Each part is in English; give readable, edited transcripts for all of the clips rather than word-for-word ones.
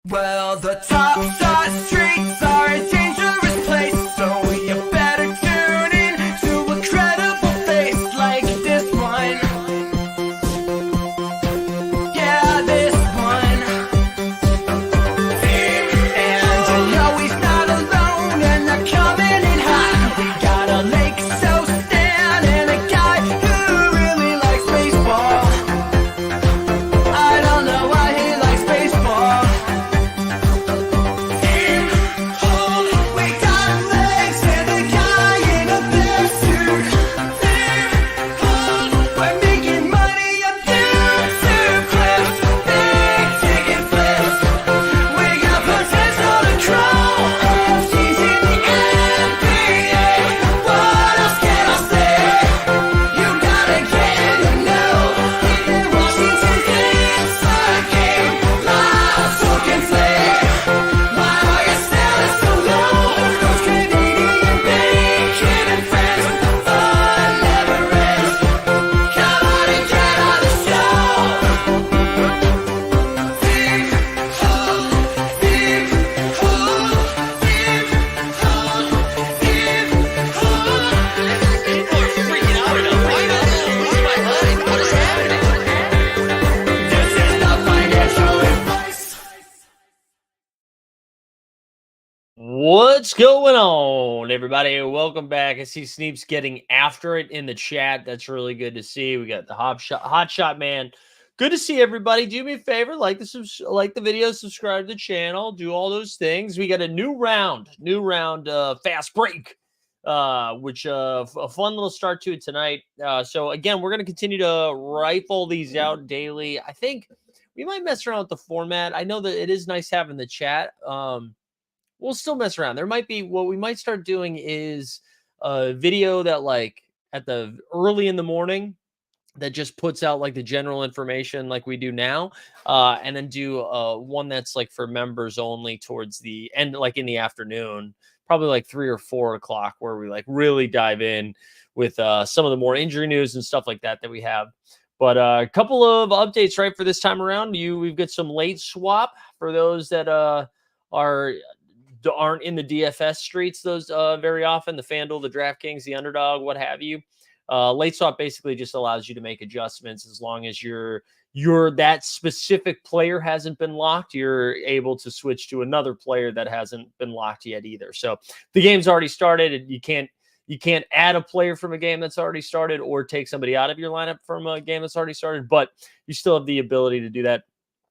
Well, the top side streets are a dangerous place, so you better tune in to a credible face like this one. Yeah, this one. And you know he's not alone, and they're coming in hot. We got a Lake so Stan and a guy who really likes baseball. I don't know why he likes baseball. What's going on, everybody? Welcome back. I see Sneep's getting after it in the chat. That's really good to see. We got the hot shot man. Good to see everybody. Do me a favor, like the video, subscribe to the channel, do all those things. We got a new round, fast break, which a fun little start to it tonight. So again, we're gonna continue to rifle these out daily. I think we might mess around with the format. I know that it is nice having the chat. We'll still mess around. There might be what we might start doing is a video that like at the early in the morning that just puts out like the general information like we do now, and then do one that's like for members only towards the end, like in the afternoon, probably like 3 or 4 o'clock, where we like really dive in with some of the more injury news and stuff like that we have. But a couple of updates right for this time around. We've got some late swap for those that aren't in the DFS streets those very often, the FanDuel, the DraftKings, the Underdog, what have you. Late swap basically just allows you to make adjustments as long as your that specific player hasn't been locked. You're able to switch to another player that hasn't been locked yet either. So the game's already started. You can't add a player from a game that's already started or take somebody out of your lineup from a game that's already started, but you still have the ability to do that,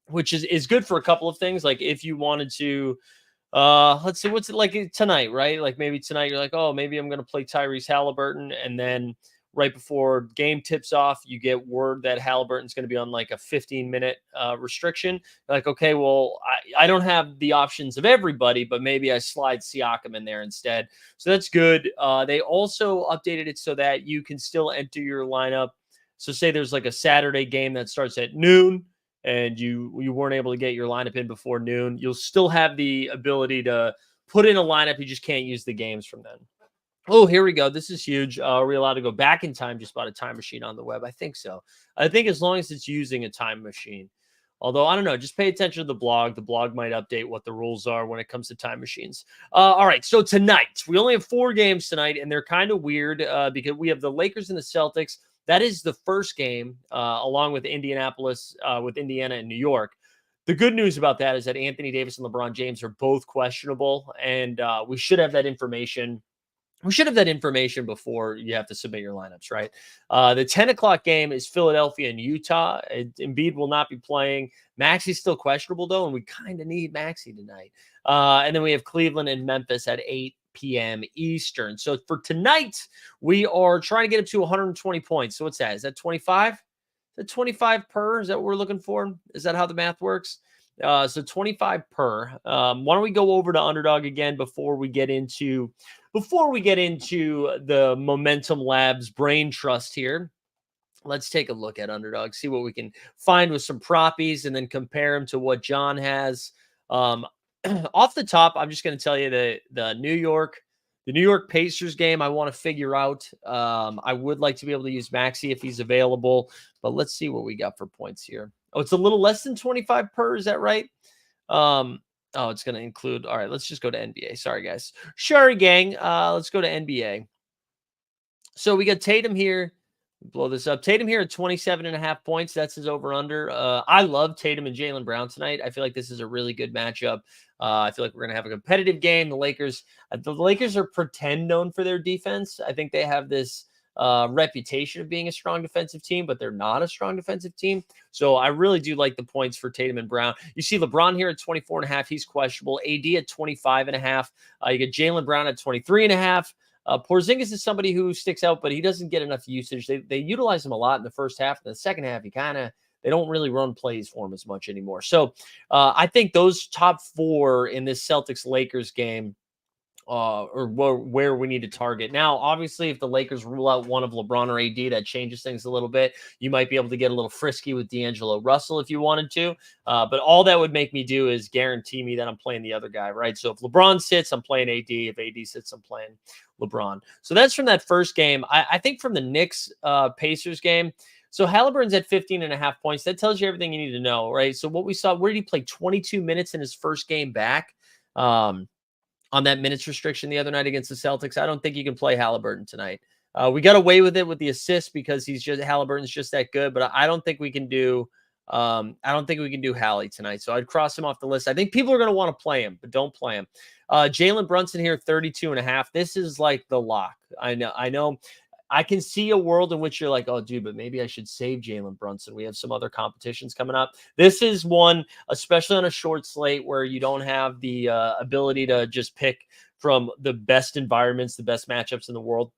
which is good for a couple of things. Like if you wanted to, let's see, what's it like tonight, right? Like maybe tonight you're like, oh, maybe I'm going to play Tyrese Halliburton. And then right before game tips off, you get word that Halliburton's going to be on like a 15-minute restriction. You're like, okay, well, I don't have the options of everybody, but maybe I slide Siakam in there instead. So that's good. They also updated it so that you can still enter your lineup. So say there's like a Saturday game that starts at noon, and you weren't able to get your lineup in before noon, you'll still have the ability to put in a lineup. You just can't use the games from then. Oh, here we go. This is huge. Are we allowed to go back in time just about a time machine on the web? I think so. I think as long as it's using a time machine. Although, I don't know. Just pay attention to the blog. The blog might update what the rules are when it comes to time machines. All right, so tonight, we only have 4 games tonight, and they're kind of weird because we have the Lakers and the Celtics. That is the first game, along with Indianapolis, with Indiana and New York. The good news about that is that Anthony Davis and LeBron James are both questionable, and we should have that information. We should have that information before you have to submit your lineups, right? The 10 o'clock game is Philadelphia and Utah. Embiid will not be playing. Maxi's still questionable, though, and we kind of need Maxi tonight. And then we have Cleveland and Memphis at 8 p.m. Eastern. So for tonight, we are trying to get up to 120 points. So what's that? Is that 25? Is that 25 per? Is that what we're looking for? Is that how the math works? So 25 per. Why don't we go over to Underdog again before we get into the Momentum Labs brain trust here? Let's take a look at Underdog, see what we can find with some proppies, and then compare them to what John has. Off the top, I'm just going to tell you the New York Pacers game I want to figure out. I would like to be able to use Maxi if he's available, but let's see what we got for points here. Oh, it's a little less than 25 per. Is that right? Oh, it's going to include. All right, let's just go to NBA. Sorry, guys. Sorry, gang. Let's go to NBA. So we got Tatum here. Blow this up. Tatum here at 27.5 points. That's his over under. I love Tatum and Jaylen Brown tonight. I feel like this is a really good matchup. I feel like we're going to have a competitive game. The Lakers are pretend known for their defense. I think they have this reputation of being a strong defensive team, but they're not a strong defensive team. So I really do like the points for Tatum and Brown. You see LeBron here at 24.5. He's questionable. AD at 25.5. You get Jaylen Brown at 23.5. Porzingis is somebody who sticks out, but he doesn't get enough usage. They utilize him a lot in the first half. In the second half, they don't really run plays for him as much anymore. So I think those top four in this Celtics-Lakers game or where we need to target. Now, obviously, if the Lakers rule out one of LeBron or AD, that changes things a little bit. You might be able to get a little frisky with D'Angelo Russell if you wanted to. But all that would make me do is guarantee me that I'm playing the other guy, right? So if LeBron sits, I'm playing AD. If AD sits, I'm playing LeBron. So that's from that first game. I think from the Knicks Pacers game. So Halliburton's at 15.5 points. That tells you everything you need to know, right? So what we saw, where did he play 22 minutes in his first game back? On that minutes restriction the other night against the Celtics. I don't think you can play Halliburton tonight. We got away with it with the assist because Halliburton's just that good, but I don't think we can do Hallie tonight. So I'd cross him off the list. I think people are going to want to play him, but don't play him. Jalen Brunson here, 32.5. This is like the lock. I know. I can see a world in which you're like, oh, dude, but maybe I should save Jalen Brunson. We have some other competitions coming up. This is one, especially on a short slate where you don't have the ability to just pick from the best environments, the best matchups in the world.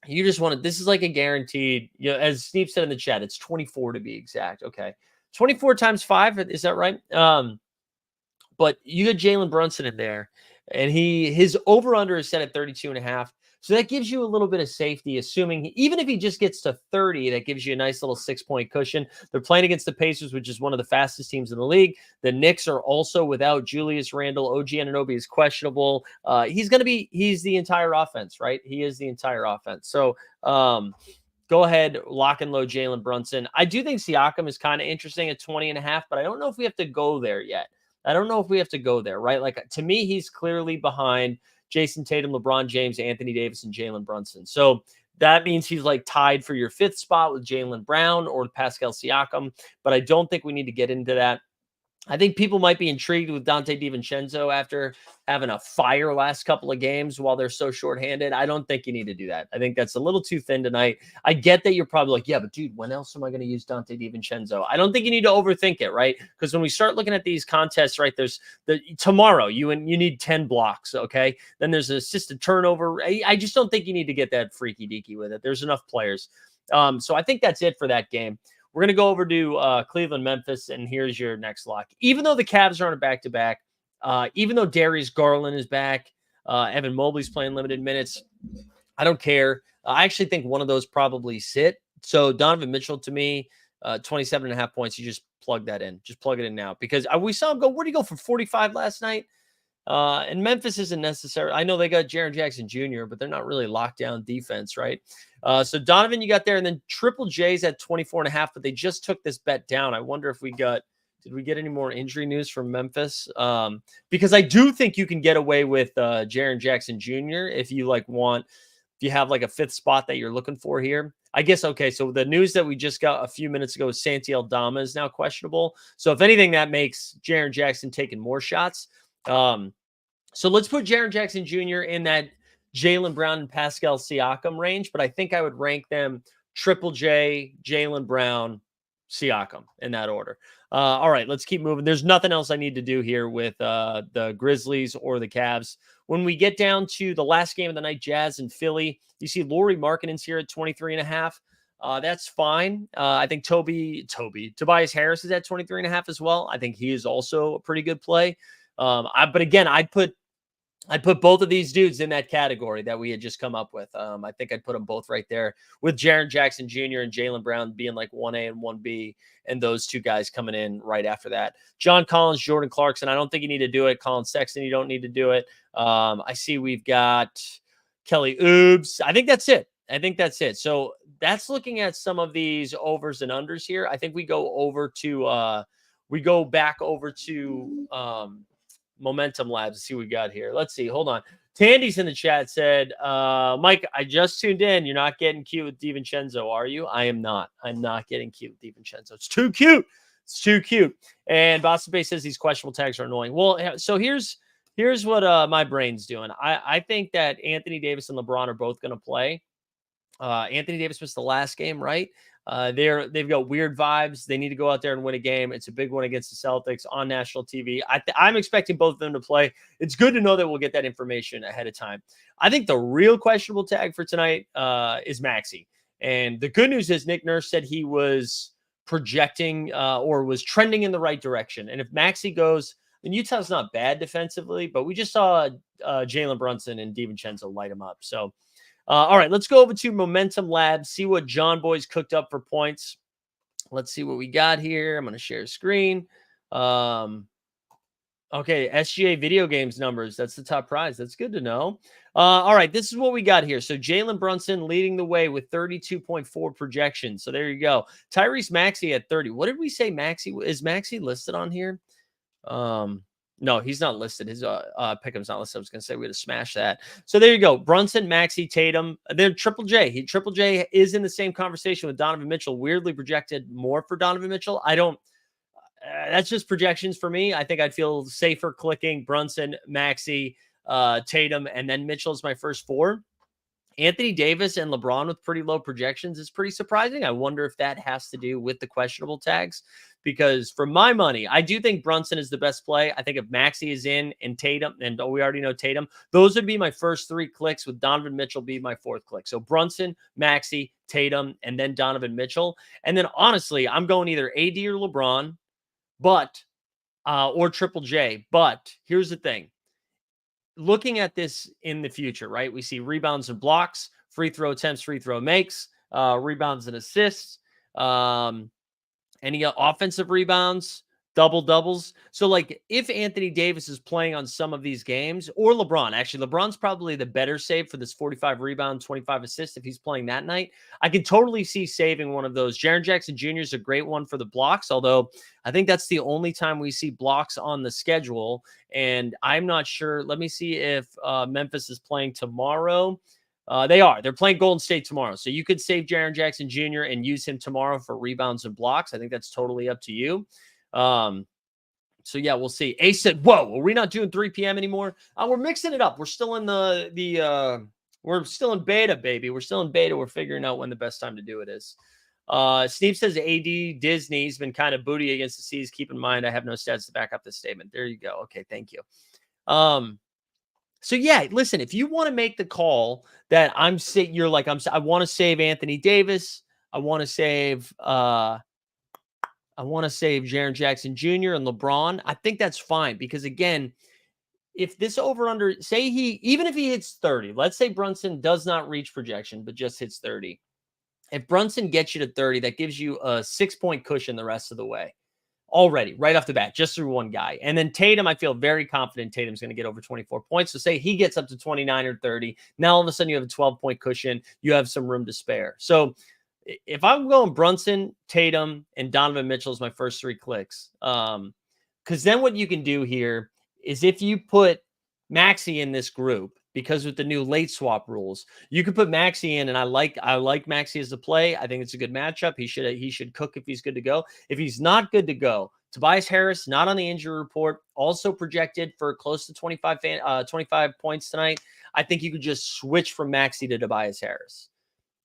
You just want to, this is like a guaranteed, as Steve said in the chat, it's 24 to be exact. Okay. 24 times 5. Is that right? But you got Jalen Brunson in there and his over under is set at 32.5. So that gives you a little bit of safety, assuming even if he just gets to 30, that gives you a nice little 6-point cushion. They're playing against the Pacers, which is one of the fastest teams in the league. The Knicks are also without Julius Randle. OG Anunoby is questionable. He's the entire offense, right? He is the entire offense. So go ahead, lock and load Jalen Brunson. I do think Siakam is kind of interesting at 20.5, but I don't know if we have to go there yet. Right? Like, to me, he's clearly behind Jason Tatum, LeBron James, Anthony Davis, and Jalen Brunson. So that means he's like tied for your 5th spot with Jaylen Brown or Pascal Siakam, but I don't think we need to get into that. I think people might be intrigued with Dante DiVincenzo after having a fire last couple of games while they're so shorthanded. I don't think you need to do that. I think that's a little too thin tonight. I get that you're probably like, yeah, but dude, when else am I going to use Dante DiVincenzo? I don't think you need to overthink it, right? Because when we start looking at these contests, right, there's tomorrow you need 10 blocks, okay? Then there's an assisted turnover. I just don't think you need to get that freaky deaky with it. There's enough players. So I think that's it for that game. We're going to go over to Cleveland, Memphis, and here's your next lock. Even though the Cavs are on a back-to-back, even though Darius Garland is back, Evan Mobley's playing limited minutes, I don't care. I actually think one of those probably sit. So Donovan Mitchell, to me, 27.5 points, you just plug that in. Just plug it in now. Because we saw him go, where'd he go for 45 last night? And Memphis isn't necessary. I know they got Jaren Jackson Jr., but they're not really lockdown defense, right? So Donovan, you got there, and then Triple J's at 24.5, but they just took this bet down. I wonder if did we get any more injury news from Memphis? Because I do think you can get away with Jaren Jackson Jr. if you have like a 5th spot that you're looking for here. I guess, okay, so the news that we just got a few minutes ago is Santi Aldama is now questionable. So if anything, that makes Jaren Jackson taking more shots. So let's put Jaren Jackson Jr. in that Jaylen Brown and Pascal Siakam range, but I think I would rank them Triple J, Jaylen Brown, Siakam in that order. All right, let's keep moving. There's nothing else I need to do here with the Grizzlies or the Cavs. When we get down to the last game of the night, Jazz and Philly, you see Lauri Markkanen's here at 23.5. That's fine. I think Tobias Harris is at 23.5 as well. I think he is also a pretty good play. But again, I'd put both of these dudes in that category that we had just come up with. I think I'd put them both right there with Jaren Jackson Jr. and Jaylen Brown being like 1A and 1B, and those two guys coming in right after that. John Collins, Jordan Clarkson, I don't think you need to do it. Colin Sexton, you don't need to do it. I see we've got Kelly Oubs. I think that's it. So that's looking at some of these overs and unders here. I think we go back over to Momentum Labs. Let's see what we got here. Let's see. Hold on. Tandy's in the chat said, Mike, I just tuned in. You're not getting cute with DiVincenzo, are you? I am not. I'm not getting cute with DiVincenzo. It's too cute. It's too cute. And Boston Bay says these questionable tags are annoying. Well, so here's what my brain's doing. I think that Anthony Davis and LeBron are both going to play. Anthony Davis missed the last game, right? They've got weird vibes. They need to go out there and win a game. It's a big one against the Celtics on national TV. I'm expecting both of them to play. It's good to know that we'll get that information ahead of time. I think the real questionable tag for tonight is Maxey. And the good news is Nick Nurse said he was projecting or was trending in the right direction. And if Maxey goes, then Utah's not bad defensively, but we just saw Jalen Brunson and DiVincenzo light him up. So, all right, let's go over to Momentum Labs, see what John Boy's cooked up for points. Let's see what we got here. I'm going to share screen. Okay, SGA video games numbers. That's the top prize. That's good to know. All right, this is what we got here. So Jalen Brunson leading the way with 32.4 projections. So there you go. Tyrese Maxey at 30. What did we say Maxey? Is Maxey listed on here? No, he's not listed. His pick'em's not listed. I was going to say we had to smash that. So there you go. Brunson, Maxey, Tatum. Then Triple J. Triple J is in the same conversation with Donovan Mitchell. Weirdly projected more for Donovan Mitchell. I don't. That's just projections for me. I think I'd feel safer clicking Brunson, Maxey, Tatum, and then Mitchell's my first four. Anthony Davis and LeBron with pretty low projections is pretty surprising. I wonder if that has to do with the questionable tags, because for my money, I do think Brunson is the best play. I think if Maxey is in and Tatum, and we already know Tatum, those would be my first three clicks, with Donovan Mitchell be my fourth click. So Brunson, Maxey, Tatum, and then Donovan Mitchell. And then honestly, I'm going either AD or LeBron, or Triple J. But here's the thing. Looking at this in the future, right? We see rebounds and blocks, free throw attempts, free throw makes, rebounds and assists, any offensive rebounds, double doubles. So like if Anthony Davis is playing on some of these games, or LeBron, actually LeBron's probably the better save for this 45 rebound, 25 assists. If he's playing that night, I can totally see saving one of those. Jaren Jackson Jr. is a great one for the blocks, although I think that's the only time we see blocks on the schedule. And I'm not sure. Let me see if Memphis is playing tomorrow. They're playing Golden State tomorrow. So you could save Jaren Jackson Jr. and use him tomorrow for rebounds and blocks. I think that's totally up to you. So yeah, we'll see. Ace said, whoa, are we not doing 3 p.m. anymore? We're mixing it up. We're still in we're still in beta, baby. We're still in beta. We're figuring out when the best time to do it is. Steve says AD Disney's been kind of booty against the C's. Keep in mind, I have no stats to back up this statement. There you go. Okay. Thank you. So yeah, listen, if you want to make the call that I want to save Anthony Davis. I want to save Jaren Jackson Jr. and LeBron. I think that's fine, because again, if this over under, even if he hits 30, let's say Brunson does not reach projection, but just hits 30. If Brunson gets you to 30, that gives you a 6-point cushion the rest of the way already, right off the bat, just through one guy. And then Tatum, I feel very confident Tatum's going to get over 24 points. So say he gets up to 29 or 30. Now all of a sudden you have a 12-point cushion. You have some room to spare. So if I'm going Brunson, Tatum, and Donovan Mitchell as my first three clicks, because then what you can do here is if you put Maxey in this group, because with the new late swap rules, you could put Maxey in, and I like Maxey as a play. I think it's a good matchup. He should cook if he's good to go. If he's not good to go, Tobias Harris, not on the injury report, also projected for close to 25 points tonight. I think you could just switch from Maxey to Tobias Harris.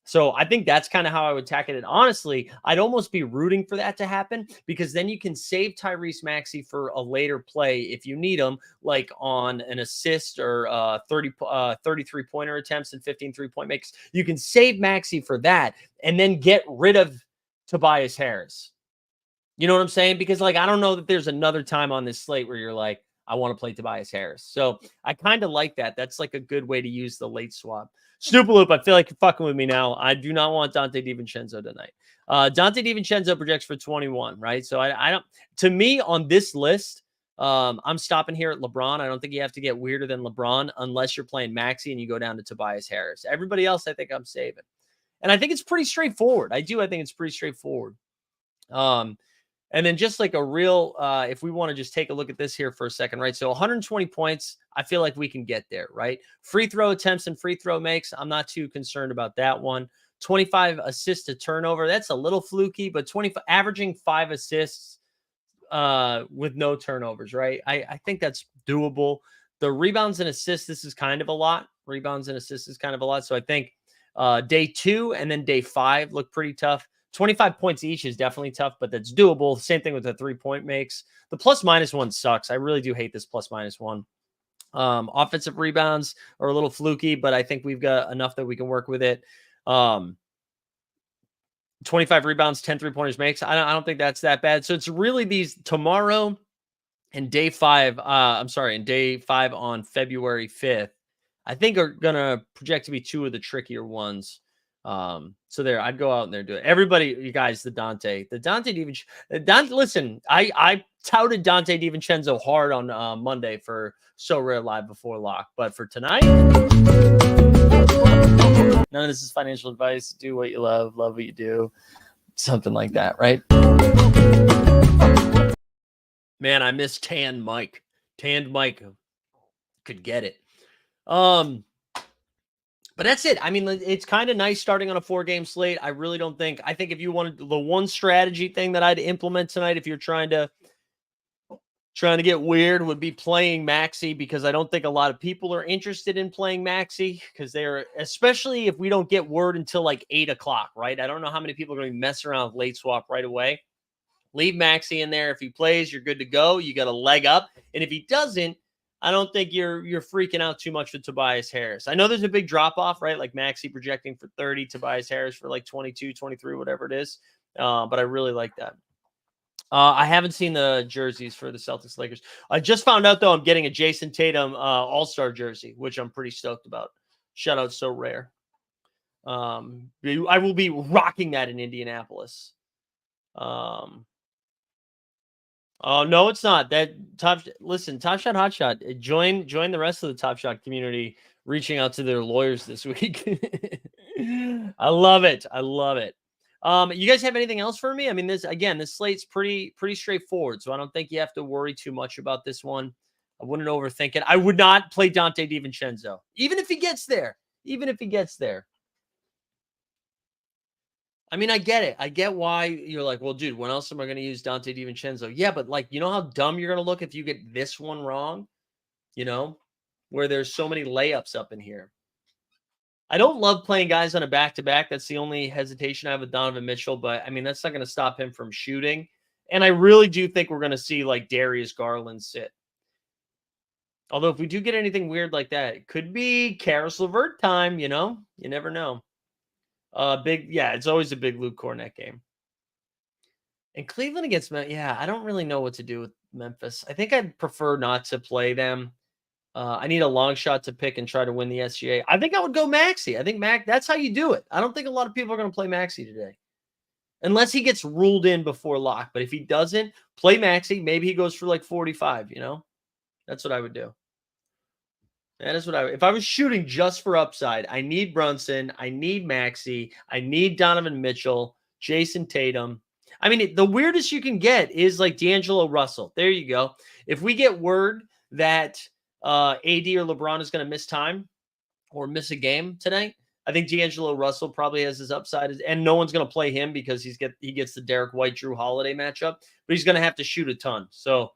So I think that's kind of how I would tackle it. And honestly, I'd almost be rooting for that to happen, because then you can save Tyrese Maxey for a later play if you need him, like on an assist or 33-pointer attempts and 15 3-point makes. You can save Maxey for that and then get rid of Tobias Harris. You know what I'm saying? Because I don't know that there's another time on this slate where you're like, I want to play Tobias Harris. So I kind of like that. That's like a good way to use the late swap. Snoopaloop, I feel like you're fucking with me now. I do not want Dante DiVincenzo tonight. Dante DiVincenzo projects for 21, right? So I don't, to me on this list, I'm stopping here at LeBron. I don't think you have to get weirder than LeBron unless you're playing Maxey and you go down to Tobias Harris. Everybody else, I think I'm saving. And I think it's pretty straightforward. I think it's pretty straightforward. And then just like a real, if we want to just take a look at this here for a second, right? So 120 points, I feel like we can get there, right? Free throw attempts and free throw makes, I'm not too concerned about that one. 25 assists to turnover, that's a little fluky, but 25 averaging 5 assists with no turnovers, right? I think that's doable. The rebounds and assists, this is kind of a lot. Rebounds and assists is kind of a lot. So I think day 2 and then day 5 look pretty tough. 25 points each is definitely tough, but that's doable. Same thing with the 3-point makes. The +-1 sucks. I really do hate this +-1. Offensive rebounds are a little fluky, but I think we've got enough that we can work with it. 25 rebounds, 10 3-pointers makes. I don't think that's that bad. So it's really these tomorrow and day 5. And day 5 on February 5th, I think are gonna project to be 2 of the trickier ones. So there, I'd go out and there do it. Everybody, you guys, the Dante DiVincenzo. Listen, I touted Dante DiVincenzo hard on Monday for So Rare Live before lock, but for tonight, none of this is financial advice. Do what you love what you do, something like that, right? Man, I miss Tanned Mike. Tanned Mike could get it. But that's it. I mean, it's kind of nice starting on a 4-game slate. I really don't think. I think if you wanted the one strategy thing that I'd implement tonight, if you're trying to get weird, would be playing Maxi, because I don't think a lot of people are interested in playing Maxi, because they're, especially if we don't get word until like 8 o'clock, right? I don't know how many people are going to mess around with late swap right away. Leave Maxi in there. If he plays, you're good to go. You got a leg up. And if he doesn't, I don't think you're freaking out too much with Tobias Harris. I know there's a big drop off, right? Like Maxi projecting for 30, Tobias Harris for like 22, 23, whatever it is. But I really like that. I haven't seen the jerseys for the Celtics Lakers. I just found out, though, I'm getting a Jason Tatum All-Star jersey, which I'm pretty stoked about. Shout out So Rare. I will be rocking that in Indianapolis. Oh, no, it's not. That Top Shot Hotshot. Join the rest of the Top Shot community reaching out to their lawyers this week. I love it. You guys have anything else for me? I mean, this slate's pretty straightforward, so I don't think you have to worry too much about this one. I wouldn't overthink it. I would not play Dante DiVincenzo, even if he gets there. I mean, I get it. I get why you're like, well, dude, when else am I going to use Dante DiVincenzo? Yeah, but like, you know how dumb you're going to look if you get this one wrong, where there's so many layups up in here. I don't love playing guys on a back-to-back. That's the only hesitation I have with Donovan Mitchell, but I mean, that's not going to stop him from shooting. And I really do think we're going to see like Darius Garland sit. Although if we do get anything weird like that, it could be Karis LeVert time, you never know. It's always a big Luke Cornett game. And Cleveland against I don't really know what to do with Memphis. I think I'd prefer not to play them. I need a long shot to pick and try to win the SGA. I think I would go Maxi. I think that's how you do it. I don't think a lot of people are going to play Maxi today, unless he gets ruled in before lock. But if he doesn't, play Maxi. Maybe he goes for like 45. That's what I would do. That is what if I was shooting just for upside, I need Brunson, I need Maxi, I need Donovan Mitchell, Jason Tatum. I mean, the weirdest you can get is like D'Angelo Russell. There you go. If we get word that AD or LeBron is going to miss time or miss a game tonight, I think D'Angelo Russell probably has his upside, and no one's going to play him because he gets the Derek White, Drew Holiday matchup, but he's going to have to shoot a ton. So.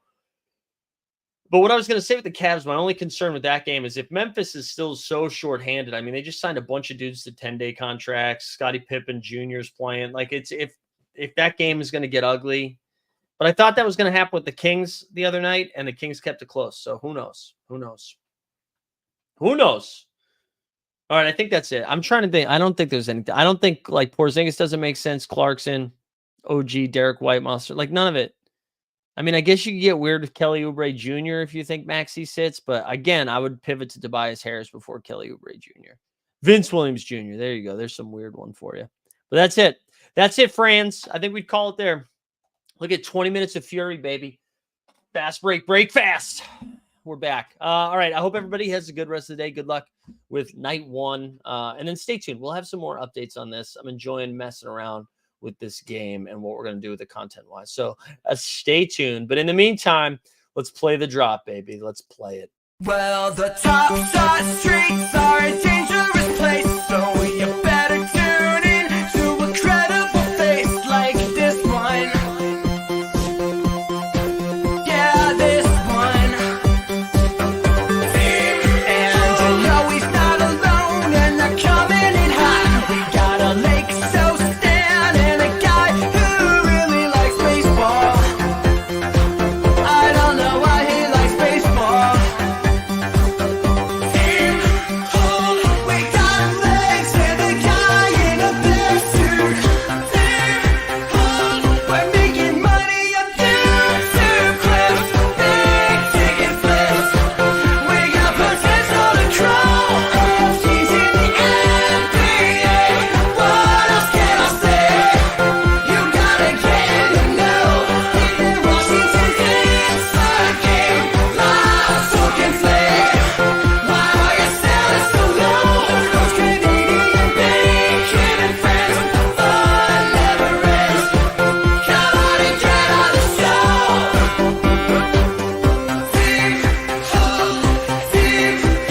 But what I was going to say with the Cavs, my only concern with that game is if Memphis is still so shorthanded. I mean, they just signed a bunch of dudes to 10-day contracts. Scottie Pippen Jr. is playing. Like, it's if that game is going to get ugly. But I thought that was going to happen with the Kings the other night, and the Kings kept it close. So who knows? All right, I think that's it. I'm trying to think. I don't think there's anything. I don't think like Porzingis doesn't make sense. Clarkson, OG, Derek White, Monster, like none of it. I mean, I guess you could get weird with Kelly Oubre Jr. if you think Maxi sits, but again, I would pivot to Tobias Harris before Kelly Oubre Jr. Vince Williams Jr. There you go. There's some weird one for you. But that's it. That's it, friends. I think we'd call it there. Look at 20 minutes of fury, baby. Fast break, break fast. We're back. All right. I hope everybody has a good rest of the day. Good luck with night 1. And then stay tuned. We'll have some more updates on this. I'm enjoying messing around with this game and what we're going to do with the content wise. So stay tuned. But in the meantime, let's play the drop, baby. Let's play it. Well, the top side streets are a dangerous place, so you better